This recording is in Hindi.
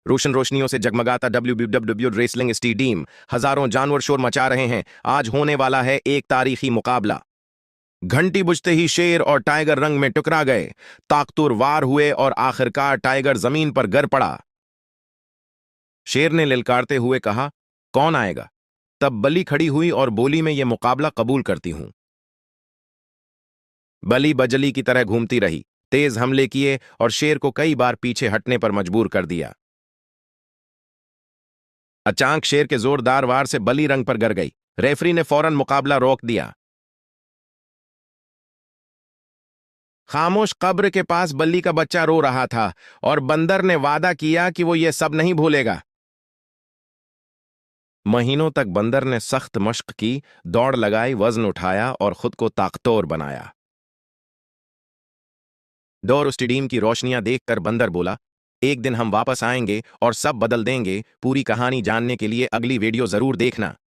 रोशन रोशनियों से जगमगाता WWW रेसलिंग स्टेडियम, हजारों जानवर शोर मचा रहे हैं। आज होने वाला है एक तारीखी मुकाबला। घंटी बुझते ही शेर और टाइगर रंग में टकरा गए, ताकतवर वार हुए और आखिरकार टाइगर जमीन पर गिर पड़ा। शेर ने ललकारते हुए कहा, कौन आएगा? तब बलि खड़ी हुई और बोली, मैं ये मुकाबला कबूल करती हूं। बलि बजली की तरह घूमती रही, तेज हमले किए और शेर को कई बार पीछे हटने पर मजबूर कर दिया। अचानक शेर के जोरदार वार से बलि रंग पर गिर गई। रेफरी ने फौरन मुकाबला रोक दिया। खामोश कब्र के पास बल्ली का बच्चा रो रहा था और बंदर ने वादा किया कि वो ये सब नहीं भूलेगा। महीनों तक बंदर ने सख्त मश्क की, दौड़ लगाई, वजन उठाया और खुद को ताकतवर बनाया। डोर स्टेडियम की रोशनियां देखकर बंदर बोला, एक दिन हम वापस आएंगे और सब बदल देंगे। पूरी कहानी जानने के लिए अगली वीडियो जरूर देखना।